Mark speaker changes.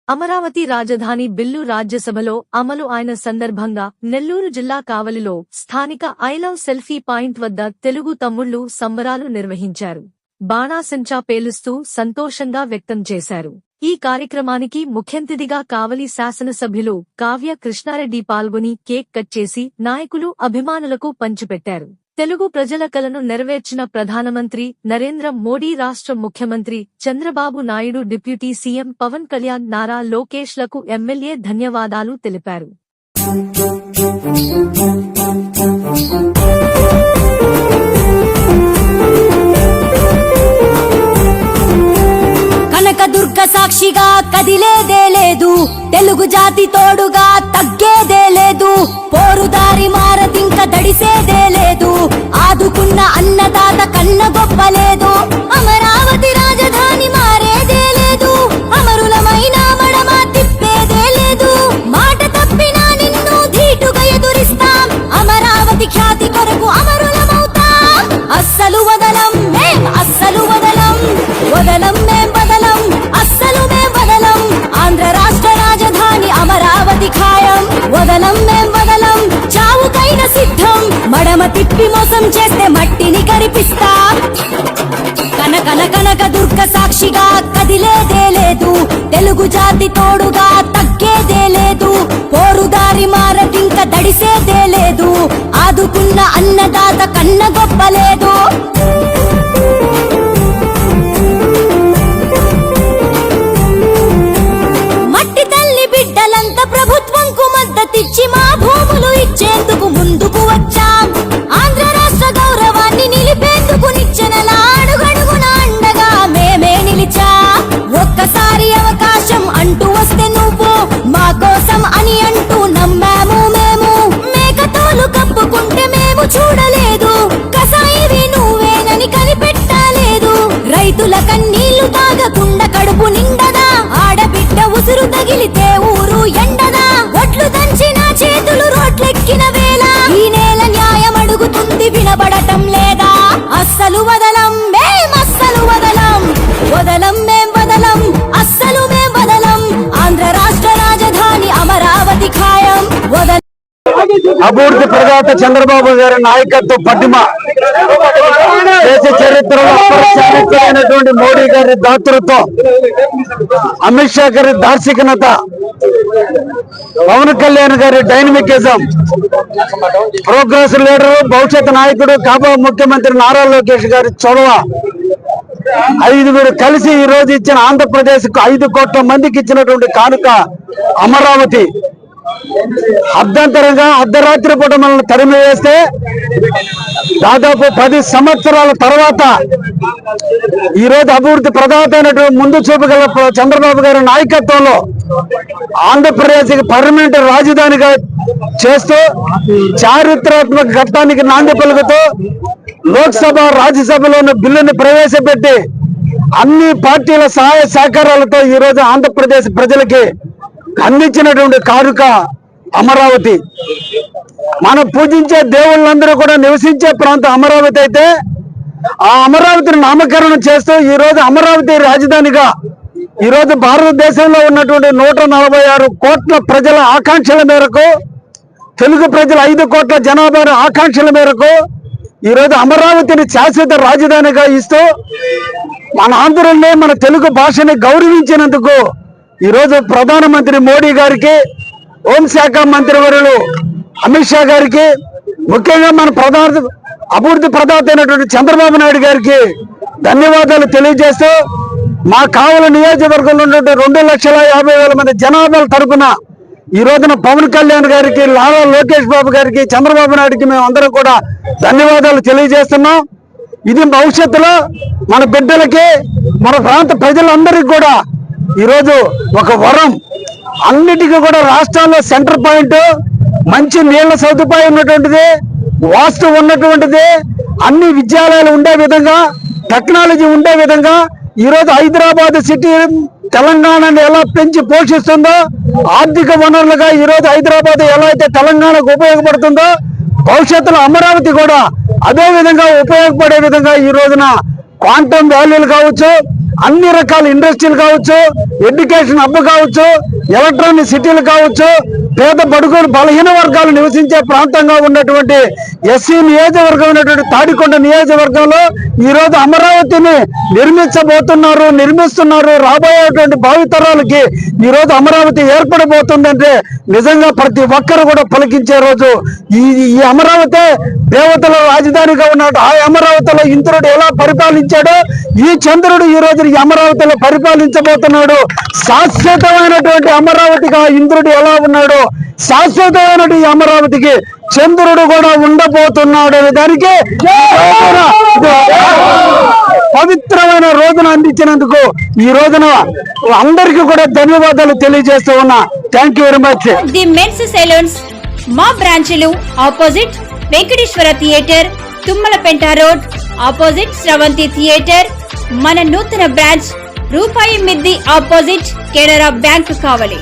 Speaker 1: అమరావతి రాజధాని బిల్లు రాజ్యసభలో అమలు అయిన సందర్భంగా నెల్లూరు జిల్లా కావలిలో స్థానిక ఐ లవ్ సెల్ఫీ పాయింట్ వద్ద తెలుగు తమ్ముళ్లు సంబరాలు నిర్వహించారు. బాణాసంచా పేలుస్తూ సంతోషంగా వ్యక్తం చేశారు. ఈ కార్యక్రమానికి ముఖ్యంతిథిగా కావలి శాసనసభ్యులు కావ్య కృష్ణారెడ్డి పాల్గొని కేక్ కట్ చేసి నాయకులు అభిమానులకు పంచిపెట్టారు. తెలుగు ప్రజల కలను నెరవేర్చిన ప్రధానమంత్రి నరేంద్ర మోడీ, రాష్ట్ర ముఖ్యమంత్రి చంద్రబాబు నాయుడు, డిప్యూటీ సీఎం పవన్ కళ్యాణ్, నారా లోకేష్ లకు ఎమ్మెల్యే ధన్యవాదాలు తెలిపారు.
Speaker 2: కనకదుర్గ సాక్షిగా కదిలేదే లేదు, తెలుగు జాతి తోడుగా తగ్గేదే లేదు, పోరుదారి మారదింక దడిసేదే లేదు, ఆదుకున్న అన్నదాత కన్న గొప్పలేదు, అమరావతి రాజధాని మారేదే లేదు, అమరులమైన మడమ తిప్పేదే లేదు, మాట తప్పినా నిన్ను ధీటుగా ఎదురిస్తాం, అమరావతి ఖ్యాతి కొరకు అమరులమవుతాం, అస్సలు వదలం మేం, అస్సలు వదలం, వదలం మేం బదలం, అస్సలు మేం బదలం, ఆంధ్ర రాష్ట్ర రాజధాని అమరావతి ఖాయం, వదలం మేం బదలం, చావుకైన సిద్ధం, మడమ తిప్పి మోసం చేస్తే మట్టిని కరిపిస్తా, కనక దుర్గ సాక్షిగా కదిలేదే లేదు, తెలుగు జాతి తోడుగా తగ్గేదే లేదు, పోరుదారి మారటింక దడిసేదే లేదు, ఆదుకున్న అన్నదాత కన్న గొప్పలేదు. మట్టి తల్లి బిడ్డలంతా ప్రభుత్వంకు మద్దతిచ్చి మా భూములు ఇచ్చేందుకు ముందుకు వచ్చాం, ఆంధ్ర రాష్ట్ర గౌరవాన్ని నిలిపేందుకు నిచ్చెనలా అడుగడుగున అండగా మేమే నిలిచా, ఒక్కసారి అవకాశం అంటూ వస్తే నువ్వు మా కోసం అని అంటూ నమ్మాము మేము, మేకతోలు కప్పుకుంటే మేము చూడలేదు, కసాయివి నువ్వేనని కనిపెట్టలేదు, రైతుల కన్నీళ్లు తాగకుండా కడుపు నిండదా, ఆడబిడ్డ ఉసురు తగిలితే ఊరు ఎండదా, ఒట్లు దంచిన చేతులు రోడ్లెక్కిన వేళ ఈ నేల న్యాయం అడుగుతుంది వినబడటం లేదా, అస్సలు వదలం మేం, అస్సలు వదలం, వదలం మేం బదలం, అస్సలు మేం బదలం, ఆంధ్ర రాష్ట్ర రాజధాని అమరావతి ఖాయం, వదలం.
Speaker 3: అభివృద్ధి ప్రదాత చంద్రబాబు గారి నాయకత్వ పటిమ, దేశ చరిత్రలో అపరిచారిత్రమైనటువంటి మోడీ గారి దాతృత్వం, అమిత్ షా గారి దార్శనికత, పవన్ కళ్యాణ్ గారి డైనమికిజం, ప్రోగ్రెస్ లీడరు, భవిష్యత్ నాయకుడు, కాబోయే ముఖ్యమంత్రి నారా లోకేష్ గారి చొరవ, ఐదుగురు కలిసి ఈ రోజు ఇచ్చిన ఆంధ్రప్రదేశ్ కు 5 కోట్ల మందికి ఇచ్చినటువంటి కానుక అమరావతి. అర్ధంతరంగా అర్ధరాత్రి పూట మనల్ని తరిమి వేస్తే దాదాపు 10 సంవత్సరాల తర్వాత ఈ రోజు అభివృద్ధి ప్రదాత అయినటువంటి ముందు చూపగల చంద్రబాబు గారి నాయకత్వంలో ఆంధ్రప్రదేశ్ పర్మనెంట్ రాజధానిగా చేస్తూ చారిత్రాత్మక ఘట్టానికి నాంది పలుకుతూ లోక్సభ, రాజ్యసభలోని బిల్లుని ప్రవేశపెట్టి అన్ని పార్టీల సహాయ సహకారాలతో ఈ రోజు ఆంధ్రప్రదేశ్ ప్రజలకి అందించినటువంటి కానుక అమరావతి. మనం పూజించే దేవుళ్ళందరూ కూడా నివసించే ప్రాంతం అమరావతి అయితే ఆ అమరావతిని నామకరణం చేస్తూ ఈ రోజు అమరావతి రాజధానిగా ఈ రోజు భారతదేశంలో ఉన్నటువంటి 146 కోట్ల ప్రజల ఆకాంక్షల మేరకు, తెలుగు ప్రజల 5 కోట్ల జనాభా ఆకాంక్షల మేరకు ఈ రోజు అమరావతిని శాశ్వత రాజధానిగా ఇస్తూ మన ఆంధ్రుల్ని, మన తెలుగు భాషని గౌరవించినందుకు ఈ రోజు ప్రధానమంత్రి మోడీ గారికి, హోంశాఖ మంత్రివర్యులు అమిత్ షా గారికి, ముఖ్యంగా మన అభివృద్ధి ప్రదాత అయినటువంటి చంద్రబాబు నాయుడు గారికి ధన్యవాదాలు తెలియజేస్తూ, మా కావలి నియోజకవర్గంలో ఉన్నటువంటి 2,50,000 మంది జనాభాల తరపున ఈ రోజున పవన్ కళ్యాణ్ గారికి, నారా లోకేష్ బాబు గారికి, చంద్రబాబు నాయుడికి మేము అందరం కూడా ధన్యవాదాలు తెలియజేస్తున్నాం. ఇది భవిష్యత్తులో మన బిడ్డలకి, మన ప్రాంత ప్రజలందరికీ కూడా ఈరోజు ఒక వరం. అన్నిటికీ కూడా రాష్ట్రాల్లో సెంటర్ పాయింట్, మంచి నీళ్ల సదుపాయం ఉన్నటువంటిది, వాస్తు ఉన్నటువంటిది, అన్ని విద్యాలయాలు ఉండే విధంగా, టెక్నాలజీ ఉండే విధంగా ఈరోజు హైదరాబాద్ సిటీ తెలంగాణని ఎలా పెంచి పోషిస్తుందో, ఆర్థిక వనరులుగా ఈరోజు హైదరాబాద్ ఎలా అయితే తెలంగాణకు ఉపయోగపడుతుందో, భవిష్యత్తులో అమరావతి కూడా అదే విధంగా ఉపయోగపడే విధంగా ఈ రోజున క్వాంటమ్ వాల్యూలు కావచ్చు, అన్ని రకాల ఇండస్ట్రీలు కావచ్చు, ఎడ్యుకేషన్ హబ్ కావచ్చు, ఎలక్ట్రానిక్ సిటీలు కావచ్చు, పేద బడుగులు బలహీన వర్గాలు నివసించే ప్రాంతంగా ఉన్నటువంటి ఎస్సీ నియోజకవర్గం ఉన్నటువంటి తాడికొండ నియోజకవర్గంలో ఈ రోజు అమరావతిని నిర్మిస్తున్నారు. రాబోయేటువంటి భావితరాలకి ఈ రోజు అమరావతి ఏర్పడబోతుందంటే నిజంగా ప్రతి ఒక్కరు కూడా పలికించే రోజు. ఈ అమరావతి దేవతల రాజధానిగా ఉన్నాడు. ఆ అమరావతిలో ఇంద్రుడు ఎలా పరిపాలించాడో ఈ చంద్రుడు ఈ రోజు ఈ అమరావతిలో పరిపాలించబోతున్నాడు. శాశ్వతమైనటువంటి అమరావతిగా ఇంద్రుడు ఎలా ఉన్నాడో శాశ్వతమైనటువంటి ఈ అమరావతికి చంద్రుడు కూడా ఉండబోతున్నాడు అనే దానికి పవిత్రమైన రోజున అందించినందుకు ఈ రోజున అందరికీ కూడా ధన్యవాదాలు తెలియజేస్తూ ఉన్నా. Thank you very much.
Speaker 2: The men's salons మా బ్రాంచ్లు opposite Venkateswara theatre, Tummalapenta road, opposite Sravanthi theatre. మన నూతన బ్రాంచ్ రూపాయి మిద్ది ఆపోజిట్ కెనరా బ్యాంక్ కావలి.